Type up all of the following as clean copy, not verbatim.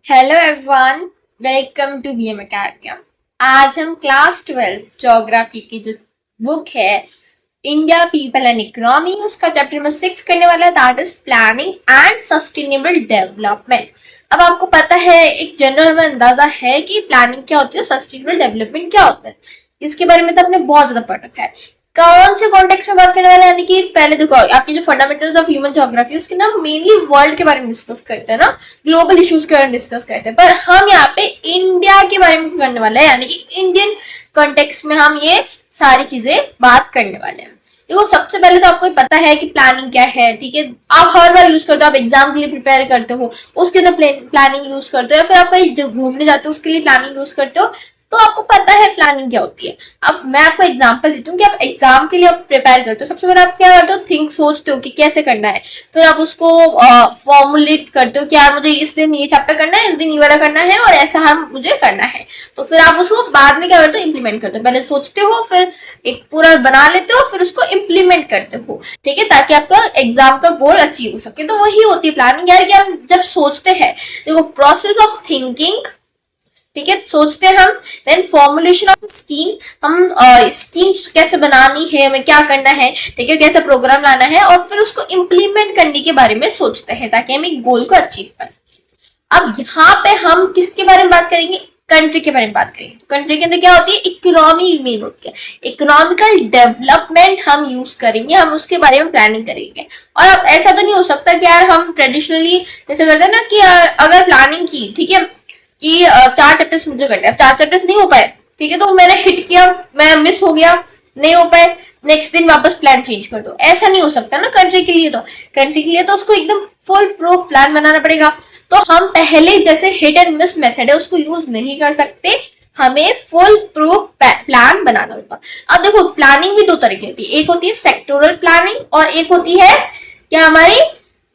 Hello everyone, welcome to BM academy. आज हम class 12 geography की जो बुक है इंडिया पीपल एंड इकोनॉमी, उसका चैप्टर नंबर 6 करने वाला है, that is planning and sustainable development. अब आपको पता है, एक जनरल हमें अंदाजा है कि प्लानिंग क्या होती है, सस्टेनेबल डेवलपमेंट क्या होता है। इसके बारे में तो आपने बहुत ज्यादा पढ़ रखा है। कौन से कॉन्टेक्स्ट में बात करने वाले हैं, यानी कि पहले देखो आपकी जो फंडामेंटल्स ऑफ ह्यूमन ज्योग्राफी उसके ना मेनली वर्ल्ड के बारे में डिस्कस करते हैं ना, ग्लोबल इश्यूज के बारे में डिस्कस करते हैं, पर हम यहाँ पे इंडिया के बारे में करने वाले हैं, यानी कि इंडियन कॉन्टेक्स्ट में हम ये सारी चीजें बात करने वाले हैं। देखो सबसे पहले तो आपको पता है कि प्लानिंग क्या है, ठीक है। आप हर बार यूज करते हो, आप एग्जाम के लिए प्रिपेयर करते हो उसके अंदर प्लानिंग यूज करते हो, या फिर आप कहीं घूमने जाते हो उसके लिए प्लानिंग यूज करते हो, तो आपको पता है प्लानिंग क्या होती है। अब मैं आपको एग्जांपल देती हूँ कि आप एग्जाम के लिए आप प्रिपेयर करते हो। सबसे पहले आप क्या करते हो, थिंक सोचते हो कि कैसे करना है, फिर आप उसको फॉर्मुलेट करते हो कि यार मुझे इस दिन ये चैप्टर करना है, इस दिन ये वाला करना है और ऐसा हम मुझे करना है। तो फिर आप उसको बाद में क्या करते हो, इम्प्लीमेंट करते हो। पहले सोचते हो, फिर एक पूरा बना लेते हो, फिर उसको इम्प्लीमेंट करते हो, ठीक है, ताकि आपका एग्जाम का गोल अचीव हो सके। तो वही होती है प्लानिंग यार, कि हम जब सोचते हैं, देखो प्रोसेस ऑफ थिंकिंग, ठीक है, सोचते हैं हम, देन फॉर्मुलेशन ऑफ स्कीम, हम स्कीम कैसे बनानी है, हमें क्या करना है, ठीक है, कैसे प्रोग्राम लाना है, और फिर उसको इम्प्लीमेंट करने के बारे में सोचते हैं ताकि हम एक गोल को अचीव कर सकें। अब यहाँ पे हम किसके बारे में बात करेंगे, कंट्री के बारे में बात करेंगे। कंट्री के अंदर क्या होती है, इकोनॉमी मेन होती है, इकोनॉमिकल डेवलपमेंट हम यूज करेंगे, हम उसके बारे में प्लानिंग करेंगे। और अब ऐसा तो नहीं हो सकता कि यार हम ट्रेडिशनली जैसे करते हैं ना कि अगर प्लानिंग की, ठीक है, कि 4 चैप्टर्स मुझे करने, अब 4 चैप्टर्स नहीं हो पाए, ठीक है, तो मैंने हिट किया, मैं मिस हो गया, नहीं हो पाए, नेक्स्ट दिन वापस प्लान चेंज कर दो, ऐसा नहीं हो सकता ना। कंट्री के लिए तो, कंट्री के लिए तो उसको एकदम फुल प्रूफ प्लान बनाना पड़ेगा। तो हम पहले जैसे हिट एंड मिस मेथड है उसको यूज नहीं कर सकते, हमें फुल प्रूफ प्लान बनाना होगा। अब देखो प्लानिंग भी दो तरह की होती है, एक होती है सेक्टोरल प्लानिंग और एक होती है क्या हमारी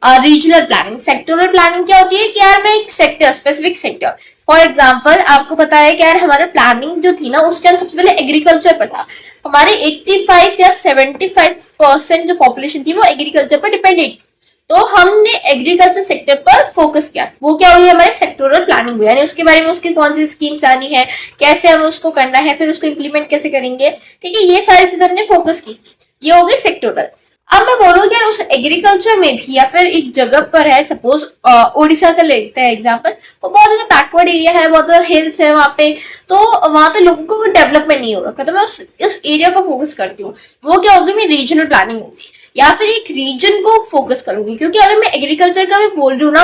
रीजनल प्लानिंग। सेक्टोरल प्लानिंग क्या होती है कि यार मैं एक sector, specific sector, for example आपको पता है कि यार हमारा प्लानिंग जो थी ना उसके अंदर सबसे पहले एग्रीकल्चर पर था। हमारे 85 या 75% जो पॉपुलेशन थी वो एग्रीकल्चर पर डिपेंडेंट थी। तो हमने एग्रीकल्चर सेक्टर पर फोकस किया, वो क्या हुई, हमारे सेक्टोरल प्लानिंग हुई, यानी उसके बारे में उसकी कौन सी स्कीम्स आनी है, कैसे हमें उसको करना है, फिर उसको इम्प्लीमेंट कैसे करेंगे, ठीक है, ये सारी चीजें हमने फोकस की थी, ये हो गई सेक्टोरल। अब मैं बोलूँ यार उस एग्रीकल्चर में भी, या फिर एक जगह पर है, सपोज उड़ीसा का लेते हैं एग्जांपल, वो बहुत ज्यादा बैकवर्ड एरिया है, बहुत ज्यादा हिल्स है वहाँ पे, तो वहाँ पे लोगों को डेवलपमेंट नहीं हो रखा, तो मैं उस एरिया को फोकस करती हूँ। वो क्या होगी, मेरी रीजनल प्लानिंग होगी, या फिर एक रीजन को फोकस करूंगी। क्योंकि अगर मैं एग्रीकल्चर का भी बोल रही हूँ ना,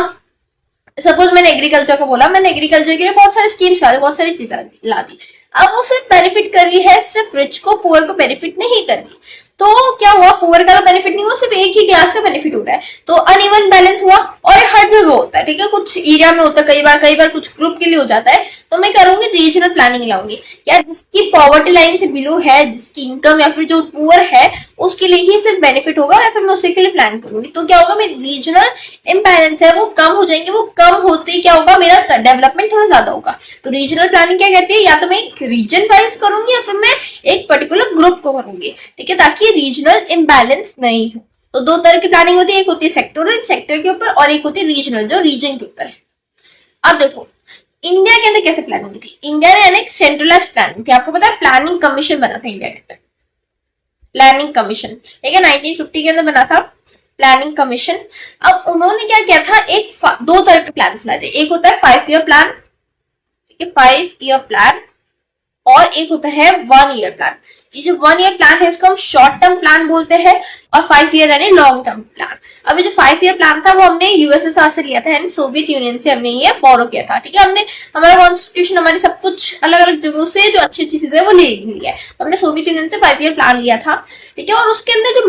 सपोज मैंने एग्रीकल्चर का बोला, मैंने एग्रीकल्चर के लिए बहुत सारे स्कीम्स ला दी, बहुत सारी चीजें ला दी, अब वो सिर्फ बेनिफिट कर रही है, सिर्फ रिच को, पुअर को बेनिफिट नहीं कर रही। तो क्या हुआ, पुअर का तो बेनिफिट नहीं हुआ, सिर्फ एक ही क्लास का बेनिफिट हो रहा है, तो अनइवन बैलेंस हुआ। और ये हर जगह होता है, ठीक है, कुछ एरिया में होता है, कई बार कुछ ग्रुप के लिए हो जाता है। तो मैं करूंगी रीजनल प्लानिंग लाऊंगी, या जिसकी पॉवर्टी लाइन से बिलो है, जिसकी इनकम या फिर जो पुअर है उसके लिए ही सिर्फ बेनिफिट होगा, या फिर मैं उसी के लिए प्लान करूंगी। तो क्या होगा, मेरी रीजनल इम्बैलेंस है वो कम हो जाएंगे, वो कम होते ही क्या होगा, मेरा डेवलपमेंट थोड़ा ज्यादा होगा। तो रीजनल प्लानिंग क्या कहती है, या तो मैं एक रीजन वाइज करूंगी या फिर मैं एक पर्टिकुलर ग्रुप को करूंगी, ठीक है, ताकि रीजनल इम्बैलेंस नहीं हो। तो दो तरह की प्लानिंग होती है, एक होती है सेक्टोरल, सेक्टर के ऊपर, और एक होती है रीजनल, जो रीजन के ऊपर है। अब देखो इंडिया के अंदर कैसे प्लानिंग थी, इंडिया ने एक सेंट्रलाइज प्लानिंग थी। आपको पता है प्लानिंग कमीशन बना था इंडिया के अंदर, प्लानिंग कमीशन, ठीक है, 1950 के अंदर बना था प्लानिंग कमीशन। अब उन्होंने क्या किया था, दो तरह के प्लान लाए थे, एक होता है 5 ईयर प्लान, ठीक है, 5 ईयर प्लान, और एक होता है 1 ईयर प्लान। ये जो 1 ईयर प्लान है इसको हम शॉर्ट टर्म प्लान बोलते हैं, और 5 ईयर यानी लॉन्ग टर्म प्लान। अभी जो 5 ईयर प्लान था वो हमने यूएसएसआर से लिया था, यानी सोवियत यूनियन से हमने ये बोरो किया था, ठीक है, हमने हमारा कॉन्स्टिट्यूशन, हमारे सब कुछ अलग अलग जगहों से जो अच्छी अच्छी चीजें वो ले लिया है, हमने सोवियत यूनियन से 5 ईयर प्लान लिया था, ठीक है। और उसके अंदर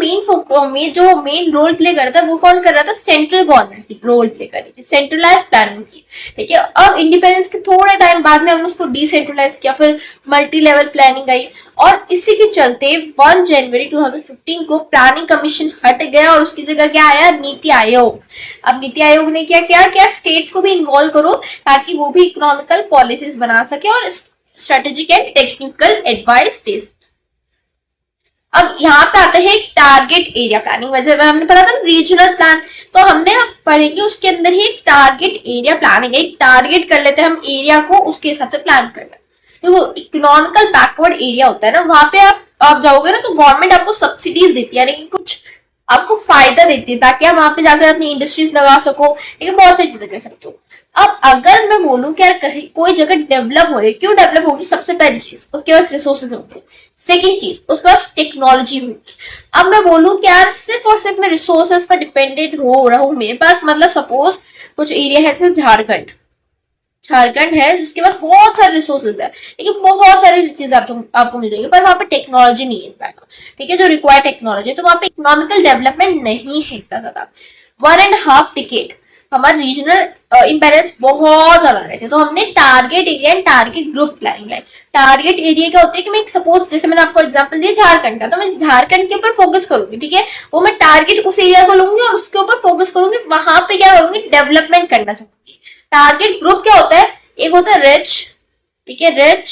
जो मेन रोल प्ले करता है वो कौन कर रहा था, सेंट्रल गवर्नमेंट रोल प्ले कर रही थी, सेंट्रलाइज प्लानिंग थी, ठीक है। अब इंडिपेंडेंस के थोड़े टाइम बाद में हमने उसको डिसेंट्रलाइज किया, फिर मल्टी लेवल प्लानिंग आई, और इसी के चलते 1 जनवरी 2015 को प्लानिंग कमीशन हट गया और उसकी जगह क्या आया, नीति आयोग। अब नीति आयोग ने क्या किया, क्या स्टेट्स को भी इन्वॉल्व करो ताकि वो भी इकोनॉमिकल पॉलिसीज बना सके और स्ट्रेटेजिक एंड टेक्निकल एडवाइस दे सके। अब यहाँ पे आता है एक टारगेट एरिया प्लानिंग, वैसे हमने पढ़ा था रीजनल प्लान, तो हमने अब पढ़ेंगे उसके अंदर ही एक टारगेट एरिया प्लानिंग है। एक टारगेट कर लेते हैं हम एरिया को, उसके हिसाब से प्लान करना। देखो इकोनॉमिकल बैकवर्ड एरिया होता है ना, वहां पे आप जाओगे ना तो गवर्नमेंट आपको सब्सिडीज देती है, यानी कि कुछ आपको फायदा देती है ताकि आप वहां पे जाकर अपनी इंडस्ट्रीज लगा सको, ठीक है, बहुत सारी चीजें कर सकते हो। अब अगर मैं बोलूं कि यार कहीं कोई जगह डेवलप हो रही, क्यों डेवलप होगी? सबसे पहली चीज उसके पास रिसोर्सेज होंगे, सेकेंड चीज उसके पास टेक्नोलॉजी होगी। अब मैं बोलूं कि यार सिर्फ और सिर्फ मैं रिसोर्सेज पर डिपेंडेंट हो रहा हूं, मेरे पास मतलब सपोज कुछ एरिया है जैसे झारखंड, झारखंड है जिसके पास बहुत सारे रिसोर्सेज है, ठीक है, बहुत सारी चीजें आपको मिल जाएगी, पर वहां पे टेक्नोलॉजी नहीं है, ठीक है, जो रिक्वायर्ड टेक्नोलॉजी, तो वहां पे इकोनॉमिकल डेवलपमेंट नहीं है इतना ज्यादा। 1.5 डिकेड हमारे रीजनल इम्बैलेंस बहुत ज्यादा रहते हैं, तो हमने target area and target group planning lie. Target area क्या होता है कि मैं सपोज जैसे मैंने आपको एग्जांपल दिया झारखंड का, तो मैं झारखंड के ऊपर फोकस करूंगी, ठीक है, वो मैं टारगेट उस एरिया को लूंगी और उसके ऊपर फोकस करूंगी, वहां पे क्या करूंगी, डेवलपमेंट करना चाहूंगी। टारगेट ग्रुप क्या होता है? एक होता है रिच, ठीक है, रिच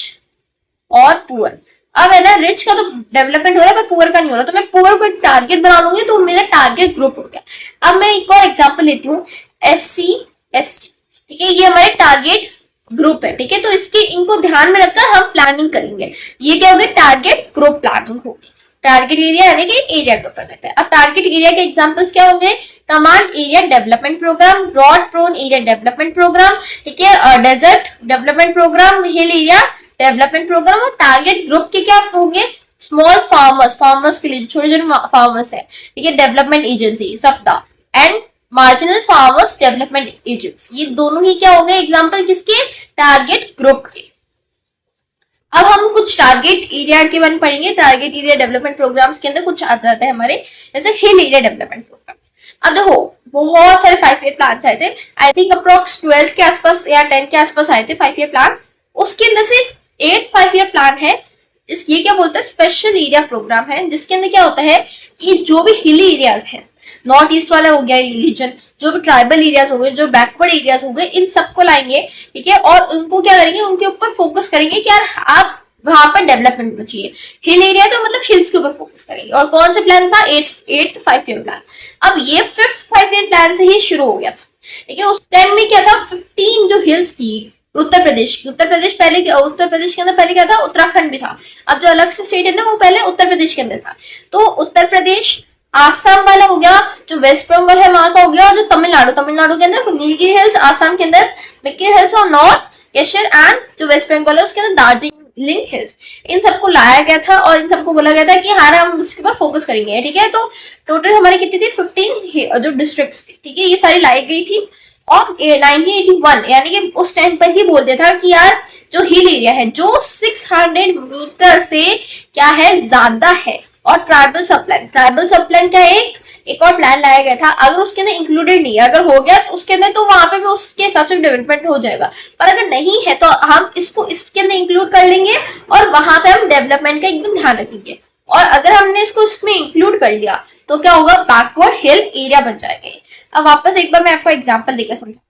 और पुअर। अब है ना, रिच का तो डेवलपमेंट हो रहा है पर पुअर का नहीं हो रहा, तो मैं पुअर को एक टारगेट बना लूंगी, तो मेरा टारगेट ग्रुप हो गया। अब मैं एक और एग्जांपल लेती हूँ, SC ST, ठीक है, ये हमारे टारगेट ग्रुप है, ठीक है, तो इसके इनको ध्यान में रखकर हम प्लानिंग करेंगे। ये क्या होगी? टारगेट ग्रुप प्लानिंग होगी। टारगेट एरिया यानी कि एरिया के ऊपर रहता है। अब टारगेट एरिया के एग्जांपल्स क्या होंगे? Command area development programme, drought prone area development programme, ठीक है, desert development programme, hill area development programme. और टारगेट ग्रुप के क्या होंगे? स्मॉल फार्मर्स, फार्मर्स के लिए छोटे छोटे फार्मर्स है, ठीक है, डेवलपमेंट एजेंसी सप्ता and marginal farmers development agency. ये दोनों ही क्या हो गए एग्जाम्पल किसके? टारगेट ग्रुप के। अब हम कुछ टारगेट एरिया के बारे में पढ़ेंगे। टारगेट एरिया डेवलपमेंट प्रोग्राम्स के अंदर कुछ आ जाता है हमारे, जैसे हिल एरिया डेवलपमेंट प्रोग्राम। अब देखो बहुत सारे 5 ईयर प्लान आए थे, आई थिंक अप्रोक्स 12 के आसपास या 10 के आसपास आए थे 5 ईयर प्लान। उसके अंदर से 8th 5 ईयर प्लान है, ये क्या बोलता है? स्पेशल एरिया प्रोग्राम है, जिसके अंदर क्या होता है कि जो भी हिली एरियाज है, नॉर्थ ईस्ट वाला हो गया रीजन, जो भी ट्राइबल एरियाज हो गए, जो बैकवर्ड एरियाज हो गए, इन सबको लाएंगे, ठीक है, और उनको क्या करेंगे? उनके ऊपर फोकस करेंगे कि यार आप वहां पर डेवलपमेंट होना चाहिए। हिल एरिया तो मतलब हिल्स के ऊपर फोकस करेंगे। और कौन सा प्लान था? 8th 5 year plan. अब ये 5th 5 ईयर प्लान से ही शुरू हो गया था, ठीक है। उस टाइम में क्या था? 15 जो हिल्स थी उत्तर प्रदेश की, उत्तर प्रदेश के अंदर पहले क्या था? उत्तराखंड भी था। अब जो अलग से स्टेट है ना, वो पहले उत्तर प्रदेश के अंदर था। तो उत्तर प्रदेश, आसाम वाला हो गया, जो वेस्ट बंगाल है वहां का हो गया, और जो तमिलनाडु के अंदर नीलगिरी हिल्स, आसाम के अंदर मिक्की हिल्स, और नॉर्थ केशर, एंड जो वेस्ट बंगाल है उसके अंदर दार्जिलिंग हिल्स, इन सबको लाया गया था और इन सबको बोला गया था कि हाँ हम इसके ऊपर फोकस करेंगे, ठीक है। तो टोटल हमारी कितनी थी? 15 जो डिस्ट्रिक्ट्स थी, ठीक है, ये सारी लाई गई थी। और 1981 यानी कि उस टाइम पर ही बोलते था कि यार जो हिल एरिया है जो 600 मीटर से क्या है ज्यादा है, और ट्राइबल सब प्लान का एक और प्लान लाया गया था। अगर उसके अंदर इंक्लूडेड नहीं है, अगर हो गया तो उसके अंदर, तो वहां पे भी उसके हिसाब से डेवलपमेंट हो जाएगा, पर अगर नहीं है तो हम इसको इसके अंदर इंक्लूड कर लेंगे और वहां पे हम डेवलपमेंट का एकदम ध्यान रखेंगे। और अगर हमने इसको इसमें इंक्लूड कर लिया तो क्या होगा? बैकवर्ड हिल एरिया बन जाएगा। अब वापस एक बार मैं आपको एग्जाम्पल देकर समझा।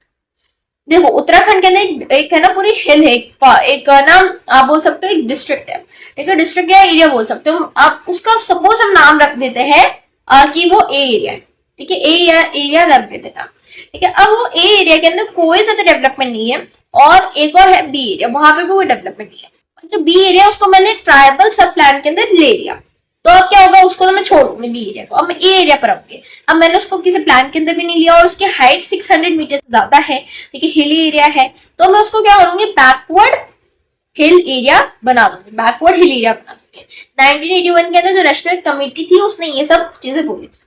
देखो उत्तराखंड के अंदर एक है ना पूरी हिल है, एक ना आप बोल सकते हो एक डिस्ट्रिक्ट है, ठीक है, डिस्ट्रिक्ट या एरिया बोल सकते हो आप उसका। सपोज हम नाम रख देते हैं कि वो ए एरिया है, ठीक है, एरिया रख देते ना, ठीक है। अब वो ए एरिया के अंदर कोई ज्यादा डेवलपमेंट नहीं है, और एक और है बी एरिया, वहां पे भी कोई डेवलपमेंट नहीं है। जो बी एरिया उसको मैंने ट्राइबल सब प्लान के अंदर ले लिया, तो अब क्या होगा? उसको तो मैं छोड़ दूंगी बी एरिया को, अब मैं ए एरिया पर आऊंगी। अब मैंने उसको किसी प्लान के अंदर भी नहीं लिया और उसकी हाइट 600 मीटर से ज्यादा है, ठीक है, हिली एरिया है, तो मैं उसको क्या करूंगी? बैकवर्ड हिल एरिया बना दूंगी, बैकवर्ड हिल एरिया बना दूंगी। 1981 के अंदर जो नेशनल कमेटी थी उसने ये सब चीजें बोली थी।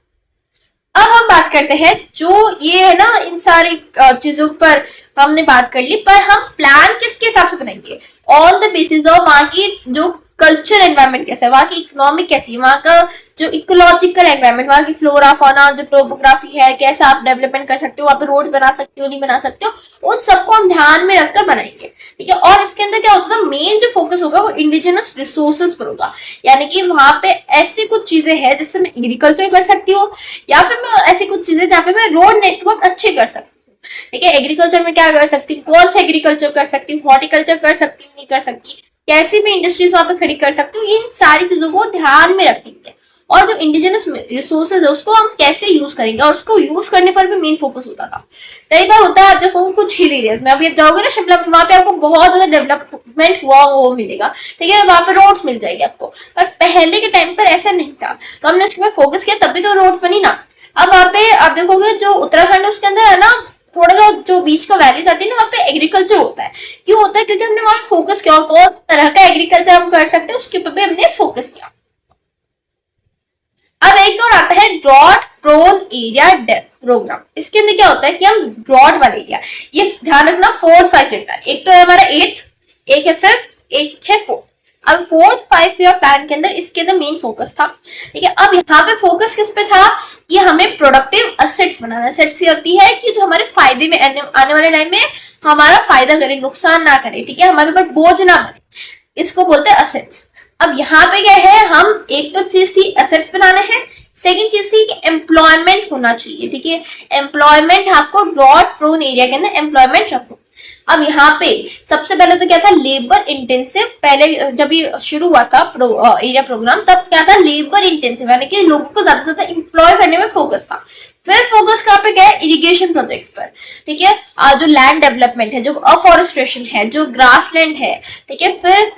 अब हम बात करते हैं जो ये है ना, इन सारी चीजों पर हमने बात कर ली, पर हम प्लान किसके हिसाब से बनाएंगे? ऑन द बेसिस ऑफ वहां की जो कल्चर एनवायरनमेंट कैसा है, वहां की इकोनॉमिक कैसी है, वहां का जो इकोलॉजिकल एनवायरनमेंट, वहां की फ्लोरा फौना, जो टोपोग्राफी है, कैसा आप डेवलपमेंट कर सकते हो, वहां पे रोड बना सकते हो नहीं बना सकते हो, उन सबको हम ध्यान में रखकर बनाएंगे, ठीक है। और इसके अंदर क्या होता है? मेन जो फोकस होगा वो इंडिजिनस रिसोर्सेज पर होगा, यानी कि वहां पे ऐसी कुछ चीजें हैं जिससे मैं एग्रीकल्चर कर सकती हूँ, या फिर मैं ऐसी कुछ चीजें जहाँ पे मैं रोड नेटवर्क अच्छे कर सकती हूँ, ठीक है। एग्रीकल्चर में क्या कर सकती हूँ? कौन सा एग्रीकल्चर कर सकती हूँ? हॉर्टिकल्चर कर सकती हूँ नहीं कर सकती, कैसी भी इंडस्ट्रीज वहां पे खड़ी कर सकते हो, इन सारी चीजों को ध्यान में रखेंगे। और जो इंडिजिनस रिसोर्सेज है उसको हम कैसे यूज करेंगे, और उसको यूज करने पर भी मेन फोकस होता था। कई बार होता है आप देखो कुछ हिल एरियाज में, अभी आप जाओगे ना शिमला में, वहां पे आपको बहुत ज्यादा डेवलपमेंट हुआ वो मिलेगा, ठीक है, वहां पे रोड्स मिल जाएगी आपको। पर पहले के टाइम पर ऐसा नहीं था, तो हमने उसके ऊपर फोकस किया, तभी तो रोड्स बनी ना। अब वहां पे आप देखोगे जो उत्तराखंड उसके अंदर है ना, थोड़ा जो बीच का वैलीज आती है ना, वहाँ पे एग्रीकल्चर होता है। क्यों होता है? क्योंकि हमने वहां पे फोकस किया, और कौन तरह का एग्रीकल्चर हम कर सकते हैं उसके ऊपर भी हमने फोकस किया। अब एक और आता है drought prone area depth programme. इसके अंदर क्या होता है कि हम ड्रॉट वाले एरिया, ये ध्यान रखना 4th 5 ईयर प्लान, एक तो है हमारा 8th, एक है 5th, एक है 4th। अब 4th 5 ईयर प्लान के अंदर इसके अंदर मेन फोकस था, ठीक है। अब यहाँ पे फोकस किस पे था कि हमें प्रोडक्टिव असेट्स बनाना। असेट्स ये होती है कि जो हमारे फायदे में आने वाले टाइम में हमारा फायदा करे, नुकसान ना करे, ठीक है, हमारे ऊपर बोझ ना बने, इसको बोलते हैं असेट्स। अब यहाँ पे क्या है, हम एक तो चीज थी एसेट्स बनाने हैं, सेकंड चीज थी कि एम्प्लॉयमेंट होना चाहिए, ठीक है, एम्प्लॉयमेंट आपको ड्रॉट प्रोन एरिया के अंदर एम्प्लॉयमेंट रखो। अब यहाँ पे सबसे पहले तो क्या था, लेबर इंटेंसिव। पहले जब ये शुरू हुआ था एरिया प्रोग्राम, तब क्या था, लेबर इंटेंसिव, यानी कि लोगों को ज्यादा से ज्यादा एम्प्लॉय करने में फोकस था। फिर फोकस कहाँ पे गया, इरिगेशन प्रोजेक्ट्स पर, ठीक है, जो लैंड डेवलपमेंट है, जो अफॉरेस्ट्रेशन है, जो ग्रास लैंड है, ठीक है, फिर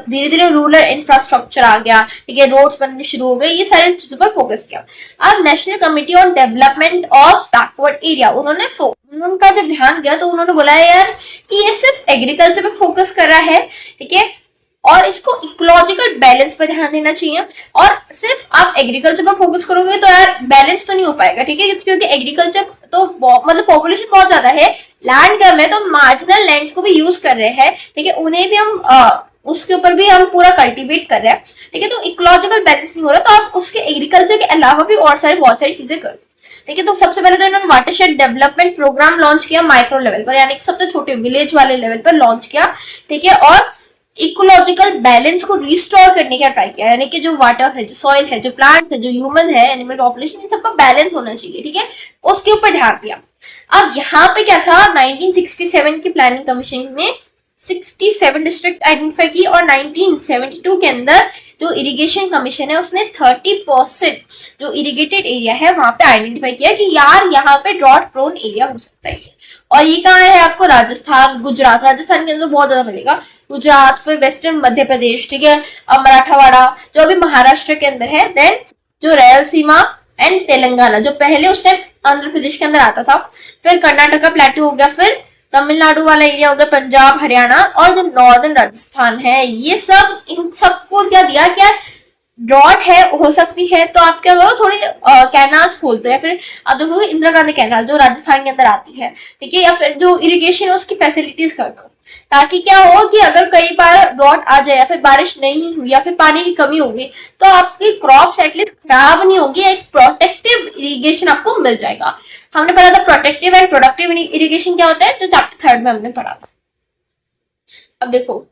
धीरे धीरे रूरल इंफ्रास्ट्रक्चर आ गया, ठीक है, रोड्स बनने शुरू हो गए, ये सारी चीजों पर फोकस किया। अब national committee on development of backward area, उनका जब ध्यान गया तो उन्होंने बोला यार कि ये सिर्फ एग्रीकल्चर पे फोकस कर रहा है, ठीक है, और इसको इकोलॉजिकल बैलेंस पे ध्यान देना चाहिए। और सिर्फ आप एग्रीकल्चर पर फोकस करोगे तो यार बैलेंस तो नहीं हो पाएगा, ठीक है, क्योंकि एग्रीकल्चर तो मतलब पॉपुलेशन बहुत ज्यादा है, लैंड कम है, तो मार्जिनल लैंड्स को भी यूज कर रहे हैं, ठीक है, उन्हें भी हम उसके ऊपर भी हम पूरा कल्टीवेट कर रहे हैं, ठीक है, तो इकोलॉजिकल बैलेंस नहीं हो रहा, तो आप उसके एग्रीकल्चर के अलावा भी और सारी बहुत सारी चीजें करो, ठीक है। तो सबसे पहले तो इन्होंने वाटरशेड डेवलपमेंट प्रोग्राम लॉन्च किया माइक्रो लेवल पर, यानी कि सबसे छोटे विलेज वाले लेवल पर लॉन्च किया, ठीक है, और इकोलॉजिकल बैलेंस को रिस्टोर करने का ट्राई किया, यानी कि जो वाटर है, जो सॉइल है, जो प्लांट्स है, जो ह्यूमन है, एनिमल पॉपुलेशन, इन सबका बैलेंस होना चाहिए, ठीक है, उसके ऊपर ध्यान दिया। अब यहाँ पे क्या था, 1967 की प्लानिंग कमीशन ने 67 डिस्ट्रिक्ट आइडेंटिफाई की, और 1972 के अंदर जो इरिगेशन कमीशन है उसने 30% जो इरिगेटेड एरिया है वहां पे आइडेंटिफाई किया कि यार यहाँ पे ड्रॉट प्रोन एरिया हो सकता है। और ये कहाँ है आपको, राजस्थान, गुजरात, राजस्थान के अंदर बहुत ज्यादा मिलेगा, गुजरात, फिर वेस्टर्न मध्य प्रदेश, ठीक है, मराठावाड़ा जो अभी महाराष्ट्र के अंदर है, देन जो रायलसीमा एंड तेलंगाना जो पहले उस टाइम आंध्र प्रदेश के अंदर आता था, फिर कर्नाटका प्लेटू हो गया, फिर तमिलनाडु वाला एरिया हो गया, पंजाब, हरियाणा, और जो नॉर्दर्न राजस्थान है, ये सब, इन सबको क्या दिया, क्या ड्रॉट है हो सकती है, तो आप क्या करो, थोड़ी कैनाल्स खोलते हैं, फिर आप देखोगे इंदिरा गांधी कैनाल जो राजस्थान के अंदर आती है, ठीक है, या फिर जो इरिगेशन है उसकी फैसिलिटीज कर दो, ताकि क्या हो कि अगर कई बार ड्रॉट आ जाए या फिर बारिश नहीं हुई या फिर पानी की कमी होगी, तो आपकी क्रॉप्स एटलीस्ट खराब नहीं होगी, एक प्रोटेक्टिव इरिगेशन आपको मिल जाएगा। हमने पढ़ा था प्रोटेक्टिव एंड प्रोडक्टिव इरिगेशन क्या होता है, जो चैप्टर 3 में हमने पढ़ा था। अब देखो,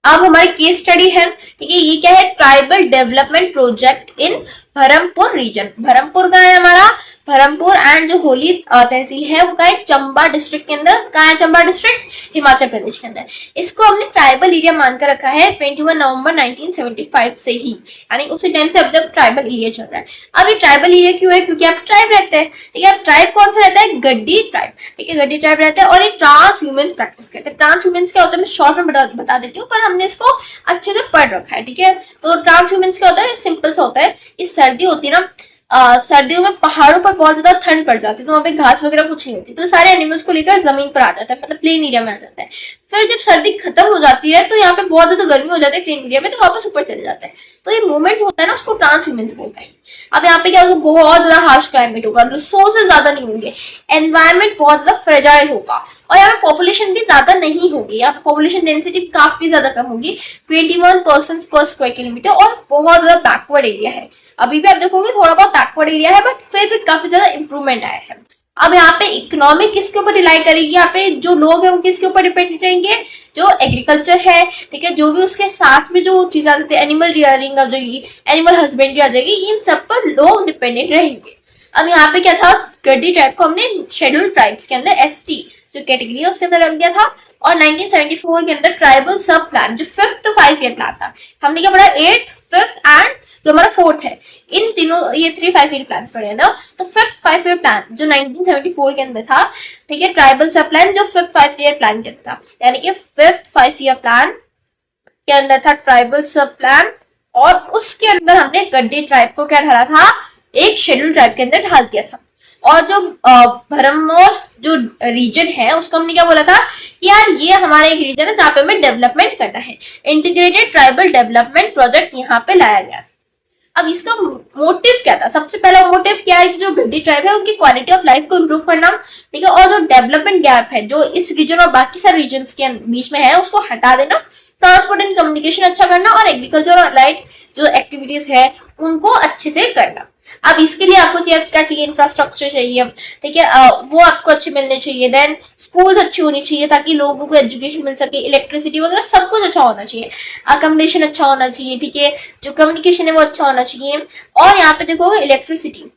अब हमारी केस स्टडी है, ठीक है, ये क्या है, tribal development project in Bharampur region. Bharampur का है हमारा, भरमपुर एंड जो होली तहसील है वो का है चंबा डिस्ट्रिक्ट के अंदर, कहाँ है चंबा डिस्ट्रिक्ट, हिमाचल प्रदेश के अंदर। इसको हमने ट्राइबल एरिया मानकर रखा है 21 नवंबर 1975 से ही, यानी उसी टाइम से अब तक ट्राइबल एरिया चल रहा है। अब ये ट्राइबल एरिया क्यों है, क्योंकि आप ट्राइब रहते हैं, ठीक है, ट्राइब कौन सा रहता है, गड्डी ट्राइब, ठीक है, गड्डी ट्राइब रहता है, और ये ट्रांस ह्यूमन्स प्रैक्टिस करते हैं। ट्रांस ह्यूमन्स क्या होता है मैं शॉर्ट में बता देती हूँ, पर हमने इसको अच्छे से पढ़ रखा है, ठीक है। तो ट्रांस ह्यूमन्स क्या होता है, सिंपल सा होता है, इस सर्दी होती है ना, सर्दियों में पहाड़ों पर बहुत ज्यादा ठंड पड़ जाती है, तो वहां पे घास वगैरह कुछ नहीं होती, तो सारे एनिमल्स को लेकर जमीन पर आ जाता है, मतलब प्लेन एरिया में आ जाता है। फिर जब सर्दी खत्म हो जाती है तो यहाँ पे बहुत ज्यादा गर्मी हो जाती है प्लेन एरिया में, तो वापस ऊपर चले जाता है, तो ये मूवमेंट होता है ना, उसको ट्रांसह्यूमेंस बोलते हैं। अब यहाँ पे क्या होगा, बहुत ज्यादा हार्श क्लाइमेट होगा, रिसोर्सेज ज्यादा नहीं होंगे, एनवायरमेंट बहुत ज्यादा फ्रेजाइल होगा, और यहाँ पे पॉपुलेशन भी ज्यादा नहीं होगी, यहाँ पे पॉपुलेशन डेंसिटी काफी ज्यादा कम होगी, 21 पर्सन पर स्क्वायर किलोमीटर, और बहुत ज्यादा बैकवर्ड एरिया है। अभी भी आप देखोगे थोड़ा बहुत बैकवर्ड एरिया है, बट फिर भी काफी ज्यादा इंप्रूवमेंट आया है। अब यहाँ पे इकोनॉमिक किसके ऊपर रिलाई करेगी, यहाँ पे जो लोग हैं वो किसके ऊपर डिपेंडेंट रहेंगे, जो एग्रीकल्चर है, ठीक है, जो भी उसके साथ में जो चीजें आती है, एनिमल रियरिंग आ जाएगी, एनिमल हस्बेंड्री आ जाएगी, इन सब पर लोग डिपेंडेंट रहेंगे। अब यहाँ पे क्या था, गड्डी ट्राइब को हमने शेड्यूल्ड ट्राइब्स के अंदर एसटी जो कैटेगरी है उसके अंदर रख दिया था। और 1974 के अंदर ट्राइबल सब प्लान जो 5th 5 ईयर प्लान था, हमने क्या पढ़ा 8th 5th एंड जो हमारा 4th है, इन तीनों ये 3 5 ईयर प्लान पढ़े ना। तो 5th 5 ईयर प्लान जो 1974 के अंदर था, ठीक है, ट्राइबल सब प्लान जो 5th 5 ईयर प्लान के अंदर था, यानी कि 5th 5 ईयर प्लान के अंदर था ट्राइबल सब प्लान, और उसके अंदर हमने गड्डी ट्राइब को क्या ढाला था, एक शेड्यूल ट्राइब के अंदर ढाल दिया था। और जो भरमौर जो रीजन है उसको हमने क्या बोला था कि यार ये हमारा एक रीजन है जहाँ पे हमें डेवलपमेंट करना है, इंटीग्रेटेड ट्राइबल डेवलपमेंट प्रोजेक्ट यहाँ पे लाया गया। अब इसका मोटिव क्या था, सबसे पहला मोटिव क्या है कि जो गड्डी ट्राइब है उनकी क्वालिटी ऑफ लाइफ को इम्प्रूव करना, ठीक है, और जो डेवलपमेंट गैप है जो इस रीजन और बाकी सारे रीजन के बीच में है उसको हटा देना, ट्रांसपोर्ट एंड कम्युनिकेशन अच्छा करना, और एग्रीकल्चर और लाइट जो एक्टिविटीज है उनको अच्छे से करना। अब इसके लिए आपको क्या चाहिए, इंफ्रास्ट्रक्चर चाहिए, ठीक है, वो आपको अच्छे मिलने चाहिए, देन स्कूल्स अच्छी होनी चाहिए ताकि लोगों को एजुकेशन मिल सके, इलेक्ट्रिसिटी वगैरह सब कुछ अच्छा होना चाहिए, अकोमोडेशन अच्छा होना चाहिए, ठीक है, जो कम्युनिकेशन है वो अच्छा होना चाहिए। और यहाँ पे देखो इलेक्ट्रिसिटी,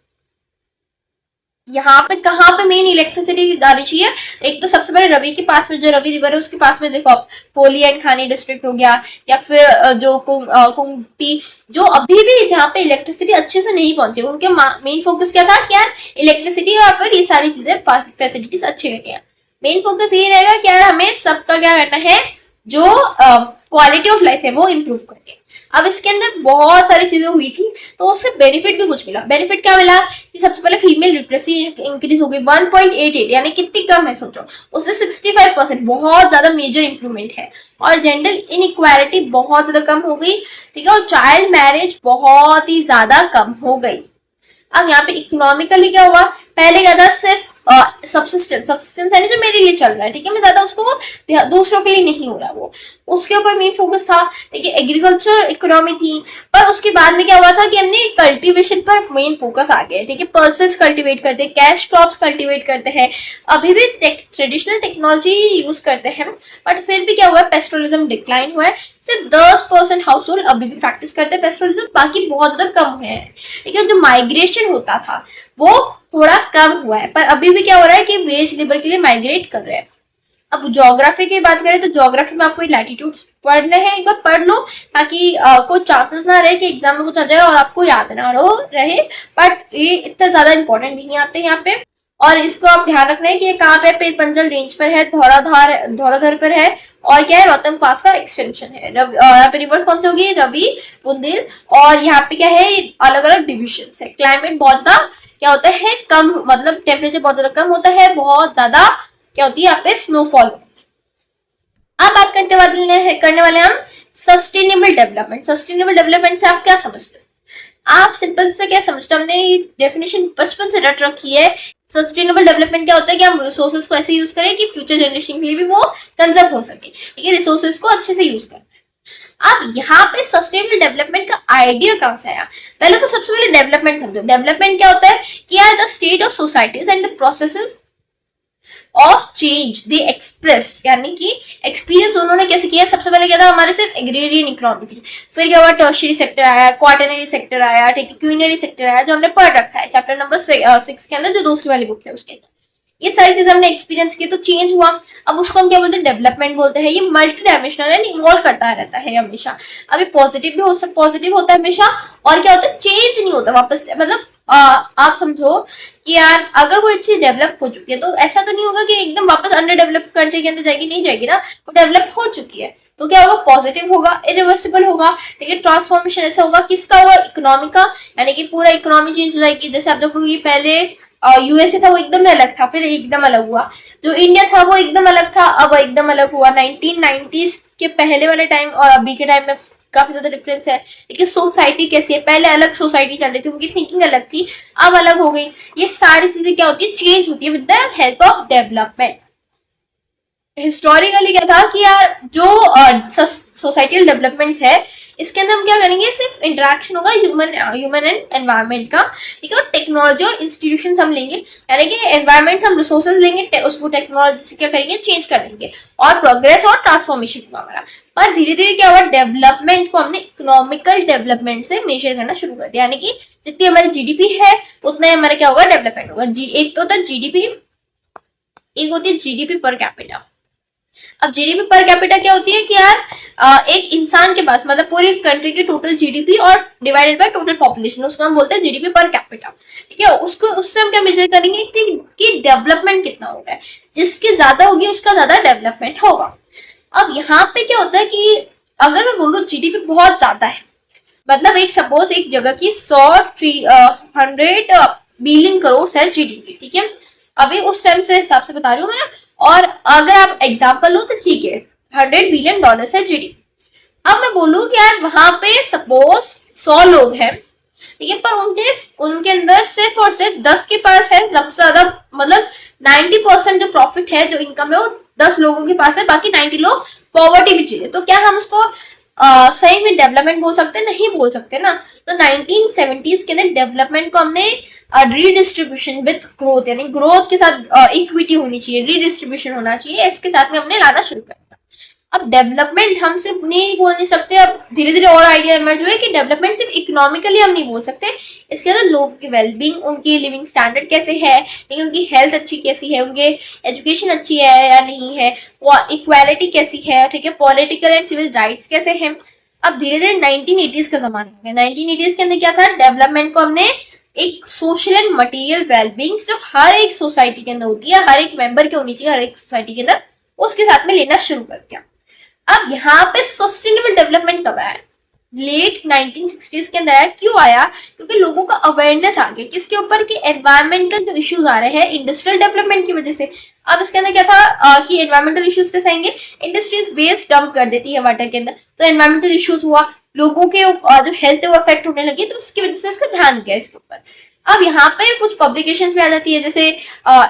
यहाँ पे कहाँ पे मेन इलेक्ट्रिसिटी आनी चाहिए, एक तो सबसे पहले रवि के पास में जो रवि रिवर है उसके पास में देखो आप पोली एंड खानी डिस्ट्रिक्ट हो गया, या फिर जो कुंगटी, जो अभी भी जहाँ पे इलेक्ट्रिसिटी अच्छे से नहीं पहुंचे, उनके मेन फोकस क्या था कि यार इलेक्ट्रिसिटी और फिर ये सारी चीजें फैसिलिटीज अच्छे करनी है। मेन फोकस ये रहेगा कि यार हमें सबका क्या करना है, जो क्वालिटी ऑफ लाइफ है वो इम्प्रूव करनी है। अब इसके अंदर बहुत सारी चीजें हुई थी तो उससे बेनिफिट भी कुछ मिला। बेनिफिट क्या मिला कि सबसे पहले फीमेल लिटरेसी इंक्रीज हो गई 1.88, यानी कितनी कम है सोचो, उससे 65%, बहुत ज्यादा मेजर इंप्रूवमेंट है। और जेंडर इनइक्वालिटी बहुत ज्यादा कम हो गई, ठीक है, और चाइल्ड मैरिज बहुत ही ज्यादा कम हो गई। अब यहाँ पे इकोनॉमिकली क्या हुआ, पहले क्या था सिर्फ सब्सिस्टेंस यानी जो मेरे लिए चल रहा है, ठीक है, मैं ज्यादा उसको दूसरों के लिए नहीं हो रहा, वो उसके ऊपर मेन फोकस था, ठीक है, एग्रीकल्चर इकोनॉमी थी। पर उसके बाद में क्या हुआ था कि हमने कल्टीवेशन पर मेन फोकस आ गया, ठीक है, पल्सेस कल्टीवेट करते हैं, कैश क्रॉप्स कल्टीवेट करते हैं, अभी भी ट्रेडिशनल टेक्नोलॉजी यूज करते हैं, बट फिर भी क्या हुआ है, पेस्टोरलिज्म डिक्लाइन हुआ है, सिर्फ 10% हाउस होल्ड अभी भी प्रैक्टिस करते हैं पेस्टोरलिज्म, बाकी बहुत ज्यादा कम हुए हैं, ठीक है। जो माइग्रेशन होता था वो थोड़ा कम हुआ है, पर अभी भी क्या हो रहा है कि वेज लेबर के लिए माइग्रेट कर रहे हैं। अब ज्योग्राफी की बात करें तो ज्योग्राफी में आपको लैटिट्यूड्स पढ़ने हैं, एक बार पढ़ लो ताकि कोई चांसेस ना रहे कि एग्जाम में कुछ आ जाए और आपको याद ना रहे, बट ये इतना ज्यादा इंपॉर्टेंट नहीं आते यहाँ पे। और इसको आप ध्यान रखना है कि ये कहाँ पे पेट पंजल रेंज पर है, धौराधर पर है, और क्या है, रोहतंग पास का एक्सटेंशन है। यहाँ पे रिवर्स कौन से होगी, रवि, बुंदेल, और यहाँ पे क्या है, अलग अलग डिविजन है। क्लाइमेट बहुत ज्यादा क्या होता है, कम, मतलब टेम्परेचर बहुत ज्यादा कम होता है, बहुत ज्यादा क्या होती है यहाँ पे, स्नोफॉल। अब बात करने वाले हम सस्टेनेबल डेवलपमेंट। सस्टेनेबल डेवलपमेंट से आप क्या समझते हो, आप सिंपल से क्या समझते हो, हमने डेफिनेशन बचपन से रट रखी है। सस्टेनेबल डेवलपमेंट क्या होता है कि हम रिसोर्सेज को ऐसे यूज करें कि फ्यूचर जनरेशन के लिए भी वो कंजर्व हो सके, ठीक है, रिसोर्सेज को अच्छे से यूज करें। अब यहाँ पे सस्टेनेबल डेवलपमेंट का आइडिया कहाँ से आया, पहले तो सबसे पहले डेवलपमेंट समझो। डेवलपमेंट क्या होता है कि यार the state of societies and the processes of change they expressed, यानी कि एक्सपीरियंस उन्होंने कैसे किया। सबसे पहले क्या था, हमारे सिर्फ एग्रेरियन इकोनॉमी थी, फिर क्या हुआ, टर्शियरी सेक्टर आया, क्वाटरनरी सेक्टर आया, ठीक है, क्वीनरी सेक्टर आया, जो हमने पढ़ रखा है चैप्टर नंबर 6 के अंदर, जो दूसरी वाली बुक है उसके अंदर। ये सारी चीजें हमने एक्सपीरियंस की तो चेंज हुआ। अब उसको हम क्या बोलते हैं, डेवलपमेंट बोलते हैं। ये मल्टी डायमेंशनल है, इन्वॉल्व करता रहता है हमेशा। अभी पॉजिटिव भी पॉजिटिव होता है हमेशा, और क्या होता है, चेंज नहीं होता वापस, मतलब आप समझो कि यार अगर कोई चीज डेवलप हो चुकी है तो ऐसा तो नहीं होगा कि एकदम वापस अंडर डेवलप कंट्री के अंदर जाएगी, नहीं जाएगी ना, वो डेवलप हो चुकी है तो क्या होगा, पॉजिटिव होगा, इरिवर्सिबल होगा, ठीक है। ट्रांसफॉर्मेशन ऐसा होगा किसका होगा, इकोनॉमी का, यानी कि पूरा इकोनॉमी चेंज हो जाएगी। जैसे आप देखोगे पहले यूएसए था वो एकदम अलग था, फिर एकदम अलग हुआ, जो इंडिया था वो एकदम अलग था, अब एकदम अलग हुआ। 1990s के पहले वाले टाइम और अभी के टाइम में काफी ज्यादा डिफरेंस है। लेकिन सोसाइटी कैसी है, पहले अलग सोसाइटी चल रही थी, उनकी थिंकिंग अलग थी, अब अलग हो गई। ये सारी चीजें क्या होती है, चेंज होती है with the help of development. Historically क्या था कि यार जो सोसाइटल डेवलपमेंट है, इसके अंदर हम क्या करेंगे, सिर्फ इंटरेक्शन होगा ह्यूमन एंड एनवायरनमेंट का, ठीक है। और टेक्नोलॉजी और इंस्टीट्यूशन हम लेंगे, यानी कि एनवायरनमेंट से हम रिसोर्सेज लेंगे, उसको टेक्नोलॉजी से क्या करेंगे, चेंज कर देंगे, और प्रोग्रेस और ट्रांसफॉर्मेशन होगा हमारा। पर धीरे धीरे क्या हुआ, डेवलपमेंट को हमने इकोनॉमिकल डेवलपमेंट से मेजर करना शुरू कर दिया, यानी कि जितनी हमारी जीडीपी है उतना ही हमारा क्या होगा, डेवलपमेंट होगा। एक तो होता है जीडीपी, एक होती है जीडीपी पर कैपिटा। अब जीडीपी पर कैपिटा क्या होती है कि यार एक इंसान के पास, मतलब पूरी कंट्री की टोटल जीडीपी और डिवाइडेड बाय टोटल पॉपुलेशन, उसको हम बोलते हैं जीडीपी पर कैपिटा, ठीक है। उसको उससे हम क्या मेजर करेंगे कि डेवलपमेंट कितना हो रहा है, जिसकी ज्यादा होगी उसका ज्यादा डेवलपमेंट होगा। अब यहाँ पे क्या होता है कि अगर मैं बोलूँ जीडीपी बहुत ज्यादा है, मतलब एक सपोज एक जगह की 100 बिलियन करोड़ है जीडीपी, ठीक है, अभी उस टाइम से हिसाब से बता रही हूँ मैं। और अगर आप एग्जांपल लो तो ठीक है, $100 बिलियन है जीडीपी। अब मैं बोलूँ कि यार वहां पे सपोज 100 लोग हैं, ठीक है, पर उनके अंदर सिर्फ और सिर्फ 10 के पास है सबसे ज्यादा, मतलब 90% जो प्रॉफिट है, जो इनकम है, वो 10 लोगों के पास है, बाकी 90 लोग पॉवर्टी में जी रहे। तो क्या हम उसको सही में डेवलपमेंट बोल सकते हैं? नहीं बोल सकते ना। तो 1970s के अंदर डेवलपमेंट को हमने रीडिस्ट्रीब्यूशन विद ग्रोथ, यानी ग्रोथ के साथ इक्विटी होनी चाहिए, रीडिस्ट्रीब्यूशन होना चाहिए, इसके साथ में हमने लाना शुरू कर। अब डेवलपमेंट हम सिर्फ नहीं बोल नहीं सकते, अब धीरे धीरे और आइडिया इमर्ज हुए कि डेवलपमेंट सिर्फ इकोनॉमिकली हम नहीं बोल सकते, इसके अंदर लोगों की वेलबींग, उनकी लिविंग स्टैंडर्ड कैसे है, ठीक है, उनकी हेल्थ अच्छी कैसी है, उनके एजुकेशन अच्छी है या नहीं है, इक्वालिटी कैसी है, ठीक है, पॉलिटिकल एंड सिविल राइट्स कैसे हैं। अब धीरे धीरे 1980s का जमाना है। 1980s के अंदर क्या था, डेवलपमेंट को हमने एक सोशल एंड मटेरियल वेलबींग जो हर एक सोसाइटी के अंदर होती है, हर एक मेंबर के होनी चाहिए हर एक सोसाइटी के अंदर, उसके साथ में लेना शुरू कर दिया। अब यहाँ पे सस्टेनेबल डेवलपमेंट कब आया? लेट 1960s के अंदर आया। क्यों आया? क्योंकि लोगों का अवेयरनेस आ गया किसके ऊपर, कि एनवायरमेंटल जो इश्यूज आ रहे हैं इंडस्ट्रियल डेवलपमेंट की वजह से। अब इसके अंदर क्या था कि एनवायरमेंटल इश्यूज कैसे आएंगे, इंडस्ट्रीज वेस्ट डंप कर देती है वाटर के अंदर, तो एनवायरमेंटल इश्यूज हुआ, लोगों के जो हेल्थ है वो अफेक्ट होने लगी, तो उसकी वजह से इसका ध्यान गया इसके ऊपर। अब यहाँ पे कुछ पब्लिकेशंस भी आ जाती है, जैसे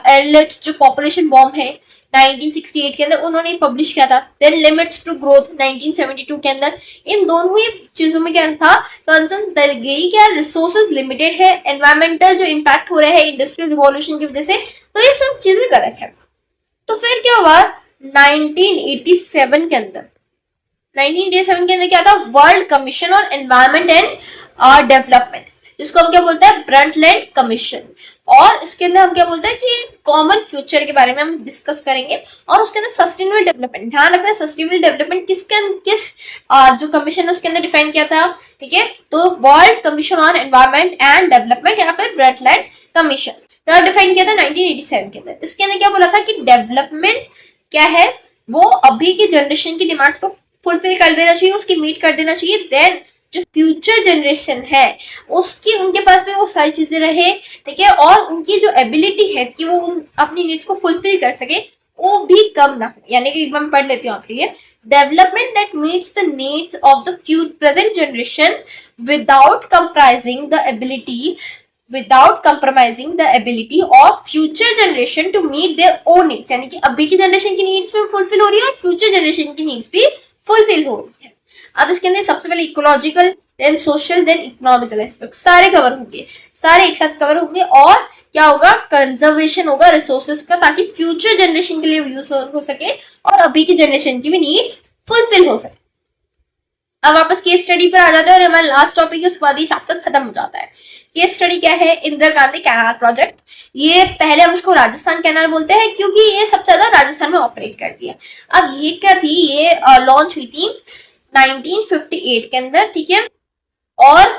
एरलेच जो पॉपुलेशन बॉम्ब है 1968 के अंदर उन्होंने पब्लिश किया था, देन लिमिट्स टू ग्रोथ 1972 के अंदर। इन दोनों ही चीजों में क्या था, कंसर्न बताई गई कि यार रिसोर्सेज लिमिटेड है, एनवायरमेंटल जो इम्पैक्ट हो रहा है इंडस्ट्रियल रिवॉल्यूशन की वजह से, तो ये सब चीजें गलत है। तो फिर क्या हुआ 1987 के अंदर, 1987 के अंदर क्या था, world commission on environment and development, जिसको हम क्या बोलते हैं, ब्रंटलैंड कमीशन। और इसके अंदर हम क्या बोलते हैं कि कॉमन फ्यूचर के बारे में हम डिस्कस करेंगे, और उसके अंदर सस्टेनेबल डेवलपमेंट, ध्यान रखना है सस्टेनेबल डेवलपमेंट किस जो कमीशन है उसके अंदर डिफाइन किया था, ठीक है। तो world commission on environment and development या फिर ब्रंटलैंड कमीशन डिफाइन किया था 1987 के अंदर। इसके अंदर क्या बोला था कि डेवलपमेंट क्या है, वो अभी की जनरेशन की डिमांड्स को फुलफिल कर देना चाहिए, उसकी मीट कर देना चाहिए, देन जो फ्यूचर जनरेशन है उसकी उनके पास में वो सारी चीजें रहे, ठीक है, और उनकी जो एबिलिटी है कि वो अपनी नीड्स को फुलफिल कर सके वो भी कम ना हो। यानी कि एक बार पढ़ लेती हूँ आपके लिए, development that meets the needs of the present generation without compromising the ability of future generation to meet their own needs, यानी कि अभी की जनरेशन की नीड्स भी फुलफिल हो रही है और फ्यूचर जनरेशन की नीड्स भी फुलफिल हो रही है। अब इसके अंदर सबसे पहले ecological, then social, then economical aspect सारे कवर होंगे, सारे एक साथ कवर होंगे, और क्या होगा, कंजर्वेशन होगा रिसोर्सेज का, ताकि फ्यूचर जनरेशन के लिए यूज हो सके और अभी की जनरेशन की भी नीड्स फुलफिल हो सके। अब वापस केस स्टडी पर आ जाते हैं और हमारा लास्ट टॉपिक है, उसके बाद ये चैप्टर खत्म हो जाता है। केस स्टडी क्या है, इंदिरा गांधी कैनाल प्रोजेक्ट। ये पहले हम इसको राजस्थान कैनाल बोलते हैं क्योंकि ये सबसे ज्यादा राजस्थान में ऑपरेट करती है। अब ये क्या थी, ये लॉन्च हुई थी 1958 के अंदर, ठीक है, और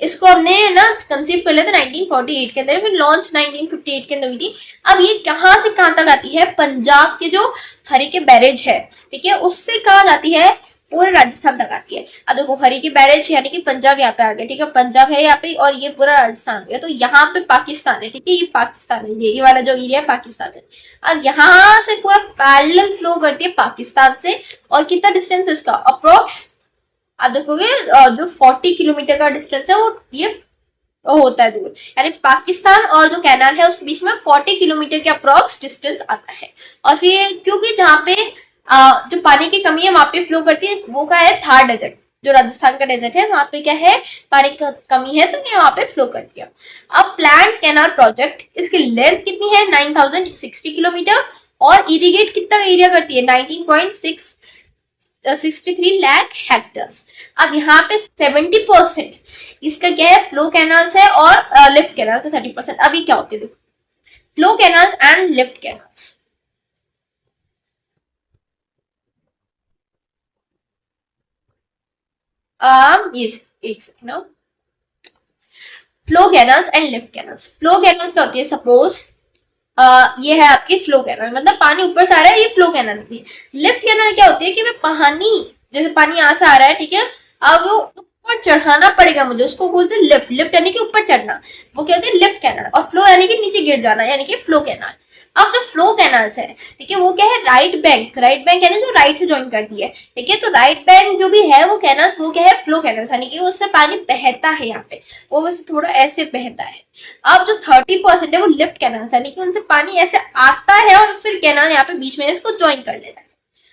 इसको हमने ना कंसीव कर लिया था 1948 के अंदर, फिर लॉन्च 1958 के अंदर हुई थी। अब ये कहाँ से कहाँ तक आती है, पंजाब के जो हरी के बैरेज है, ठीक है, उससे कहाँ जाती है, पूरे राजस्थान तक आती है। अब देखो हरी की बैरेज यानी कि पंजाब यहाँ पे आ गया, ठीक है, पंजाब है यहाँ पे और ये पूरा राजस्थान आ गया, तो यहाँ पे पाकिस्तान है, ठीक है, ये पाकिस्तान है, ये वाला जो एरिया है पाकिस्तान है। अब यहाँ से पूरा पैरेलल फ्लो करती है पाकिस्तान से, और कितना डिस्टेंस है इसका, अप्रोक्स आप देखोगे जो 40 किलोमीटर का डिस्टेंस है वो ये होता है दूर, यानी पाकिस्तान और जो कैनाल है उसके बीच में 40 किलोमीटर के अप्रोक्स डिस्टेंस आता है। और फिर क्योंकि जहाँ पे जो पानी की कमी है वहां पे फ्लो करती है, वो क्या है, थार डेजर्ट, जो राजस्थान का डेजर्ट है वहां पे क्या है, पानी की कमी है तो ये वहां पे फ्लो करती है। अब प्लांट कैनाल प्रोजेक्ट, इसकी लेंथ कितनी है, 9060 किलोमीटर, और इरिगेट कितना एरिया करती है, 19.63 लाख हेक्टर्स। अब यहाँ पे 70% इसका क्या है, फ्लो कैनाल्स है, और लिफ्ट कैनाल्स है 30%। अभी क्या होते हैं, flow canals and lift canals. एक सेकंड ना, flow canals and lift canals. Flow canals क्या होती है, सपोज ये है आपकी फ्लो कैनाल, मतलब पानी ऊपर से आ रहा है, ये फ्लो कैनाल होती है। लिफ्ट कैनाल क्या होती है कि मैं पानी, जैसे पानी यहाँ से आ रहा है, ठीक है, अब वो ऊपर चढ़ाना पड़ेगा मुझे, उसको बोलते हैं लिफ्ट। लिफ्ट यानी कि ऊपर चढ़ना, वो क्या होती है, लिफ्ट कैनाल। और फ्लो यानी कि नीचे गिर जाना, यानी कि फ्लो कैनाल। अब जो फ्लो कैनाल्स है, ठीक है, वो क्या है, राइट बैंक, राइट बैंक यानी जो राइट से ज्वाइन करती है, ठीक है, तो राइट बैंक जो भी है वो कैनाल्स, वो क्या है, फ्लो कैनाल्स, यानी कि उससे पानी बहता है यहाँ पे, वो वैसे थोड़ा ऐसे बहता है। अब जो 30% है वो लिफ्ट कैनाल्स, यानी कि उनसे पानी ऐसे आता है और फिर कैनाल यहाँ पे बीच में इसको ज्वाइन कर लेता है।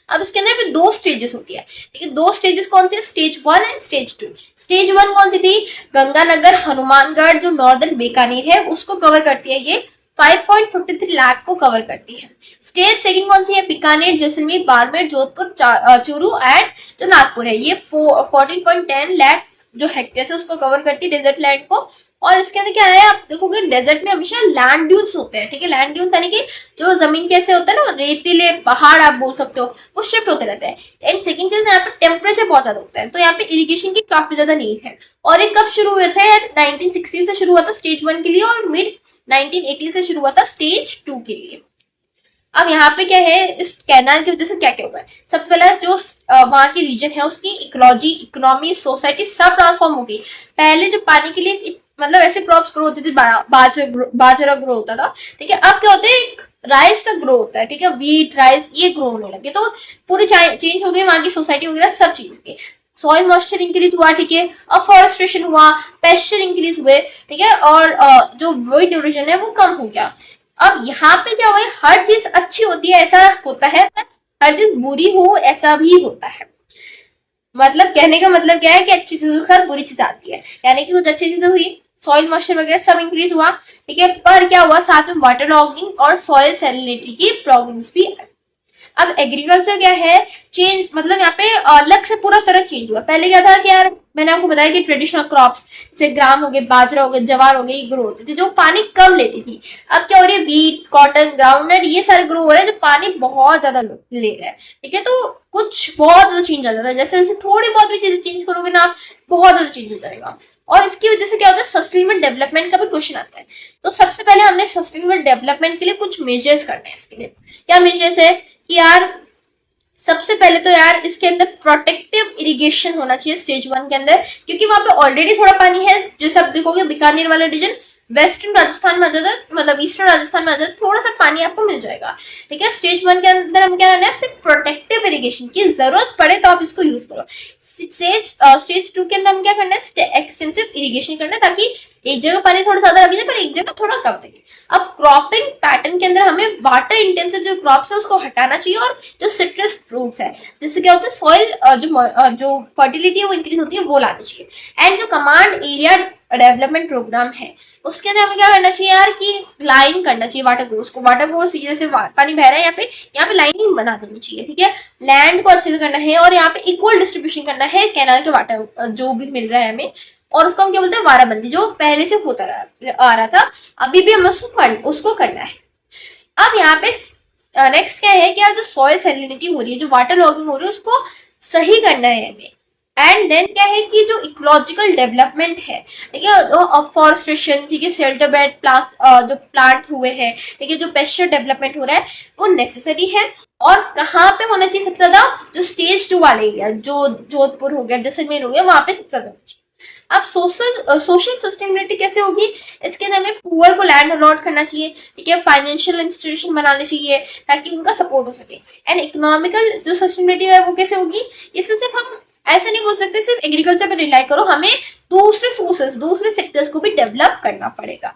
अब इसके अंदर भी दो स्टेजेस होती है, ठीक है, दो स्टेजेस कौन से, स्टेज 1 एंड स्टेज 2। स्टेज 1 कौन सी थी, गंगानगर हनुमानगढ़ जो नॉर्दर्न बीकानेर है उसको कवर करती है, ये 5.53 लाख को कवर करती है। स्टेज सेकंड कौन सी है, बीकानेर जैसलमेर बाड़मेर जोधपुर चूरू एंड जो नागपुर है, ये 14.10 लाख जो हेक्टेयर है उसको कवर करती है, डेजर्ट लैंड को। और इसके अंदर क्या है, आप देखोगे डेजर्ट में हमेशा लैंड ड्यून्स होते हैं, ठीक है, लैंड ड्यून्स यानी कि जो जमीन कैसे होता है ना, रेतीले पहाड़ आप बोल सकते हो, वो शिफ्ट होते रहते हैं। एंड सेकंड चीज, यहाँ पे टेम्परेचर बहुत ज्यादा होता है, तो यहाँ पे इरिगेशन की काफी ज्यादा नीड है। और ये कब शुरू हुए थे, 1960 से शुरू हुआ था स्टेज 1 के लिए, और मिड 1980 से शुरू हुआ था स्टेज 2 के लिए। अब यहाँ पे क्या है, इस कैनाल की वजह से क्या क्या हुआ है, सबसे पहले जो वहाँ की रीजन है उसकी इकोलॉजी, इकोनॉमी, सोसाइटी सब ट्रांसफॉर्म हो गई। पहले जो पानी के लिए मतलब ऐसे क्रॉप्स ग्रो होते थे, बाजरा ग्रो होता था, ठीक है, अब क्या होता है, राइस का ग्रो होता है, ठीक है, वीट राइस ये ग्रो होने लगे, तो पूरी चेंज हो गई वहां की सोसाइटी वगैरह, सब चेंज हो गई। सॉइल मॉइस्चर इंक्रीज हुआ, ठीक है, अफॉरेस्टेशन हुआ, पेस्चर इंक्रीज हुए, ठीक है, और जो वेट ड्यूरेशन है वो कम हो गया। अब यहाँ पे क्या हुआ, हर चीज अच्छी होती है ऐसा होता है, हर चीज बुरी हो ऐसा भी होता है। मतलब कहने का मतलब क्या है कि अच्छी चीजों के साथ बुरी चीज आती है, यानी कि कुछ अच्छी चीजें हुई, सॉइल मॉइस्चर वगैरह सब इंक्रीज हुआ, ठीक है, पर क्या हुआ, साथ में वाटर लॉगिंग और सॉइल सैलिनिटी की प्रॉब्लम्स भी आई। अब एग्रीकल्चर क्या है, चेंज मतलब यहाँ पे अलग से पूरा तरह चेंज हुआ। पहले क्या था कि यार मैंने आपको बताया कि ट्रेडिशनल क्रॉप्स जैसे ग्राम हो गए, बाजरा हो गए, जवार हो गए, ये ग्रो होती थी जो पानी कम लेती थी। अब क्या हो रही है, वीट, कॉटन, ग्राउंडनट ये सारे ग्रो हो रहे हैं जो पानी बहुत ज्यादा ले रहे हैं, ठीक है, तो कुछ बहुत ज्यादा चेंज आ जाता है। जैसे जैसे थोड़ी बहुत भी चीजें चेंज करोगे ना आप, बहुत ज्यादा चेंज हो जाएगा। और इसकी वजह से क्या होता है, सस्टेनेबल डेवलपमेंट का भी क्वेश्चन आता है। तो सबसे पहले हमने सस्टेनेबल डेवलपमेंट के लिए कुछ मेजर्स करने हैं। इसके लिए क्या मेजर्स है कि यार सबसे पहले तो यार इसके अंदर प्रोटेक्टिव इरिगेशन होना चाहिए स्टेज 1 के अंदर, क्योंकि वहां पे ऑलरेडी थोड़ा पानी है। जैसे आप देखोगे बीकानेर वाला रीजन वेस्टर्न राजस्थान में आ जाता है, मतलब ईस्टर्न राजस्थान में आ जाता है, थोड़ा सा पानी आपको मिल जाएगा, ठीक है। स्टेज 1 के अंदर हम क्या करना है, सिर्फ प्रोटेक्टिव इरिगेशन की जरूरत पड़े तो आप इसको यूज करो। स्टेज 2 के अंदर हम क्या करना है, एक्सटेंसिव इरिगेशन करना है, ताकि एक जगह पानी थोड़ा ज्यादा लगे जाए पर एक जगह थोड़ा कम लगे। अब क्रॉपिंग पैटर्न के अंदर हमें वाटर इंटेंसिव जो क्रॉप्स है उसको हटाना चाहिए, और जो सिट्रस फ्रूट्स है जिससे क्या होता है सॉइल जो फर्टिलिटी है वो इंक्रीज होती है वो लानी चाहिए। एंड जो कमांड एरिया डेवलपमेंट प्रोग्राम है उसके अंदर हमें क्या करना चाहिए यार, कि लाइन करना चाहिए वाटर कोर्स को। वाटर कोर्स जैसे पानी बह रहा है यहाँ पे लाइनिंग बना देनी चाहिए, ठीक है। लैंड को अच्छे से करना है और यहाँ पे इक्वल डिस्ट्रीब्यूशन करना है कैनाल के वाटर जो भी मिल रहा है हमें, और उसको हम क्या बोलते हैं, वाराबंदी, जो पहले से होता आ रहा था, अभी भी हमें उसको करना है। अब यहाँ पे नेक्स्ट क्या है कि यार जो सॉइल सैलिनिटी हो रही है, जो वाटर लॉगिंग हो रही है, उसको सही करना है हमें। एंड देन क्या है कि जो इकोलॉजिकल डेवलपमेंट है, ठीक है, अफॉरेस्टेशन, ठीक है, शेल्टर बेड प्लांट्स जो प्लांट हुए हैं, ठीक है, जो पेस्चर डेवलपमेंट हो रहा है वो नेसेसरी है। और कहाँ पे होना चाहिए सबसे ज्यादा, जो स्टेज 2 वाले एरिया, जो जोधपुर हो गया, जैसलमेर हो गया, वहां पे सबसे ज्यादा होना चाहिए। अब सोशल सस्टेनेबिलिटी कैसे होगी, इसके अंदर हमें पुअर को लैंड अलॉट करना चाहिए, ठीक है, फाइनेंशियल इंस्टीट्यूशन बनाने चाहिए ताकि उनका सपोर्ट हो सके। एंड इकोनॉमिकल जो सस्टेनेबिलिटी है वो कैसे होगी, इससे सिर्फ हम ऐसे नहीं बोल सकते सिर्फ एग्रीकल्चर पर रिलाई करो, हमें दूसरे सोर्सेस, दूसरे सेक्टर्स को भी डेवलप करना पड़ेगा।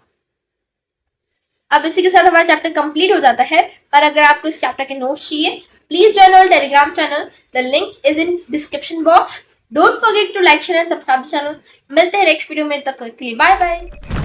अब इसी के साथ हमारा चैप्टर कंप्लीट हो जाता है, पर अगर आपको इस चैप्टर के नोट्स चाहिए Please join our Telegram channel. The link is in description box. Don't forget to like, share and subscribe the channel. मिलते हैं नेक्स्ट वीडियो में, तब तक के लिए बाय बाय.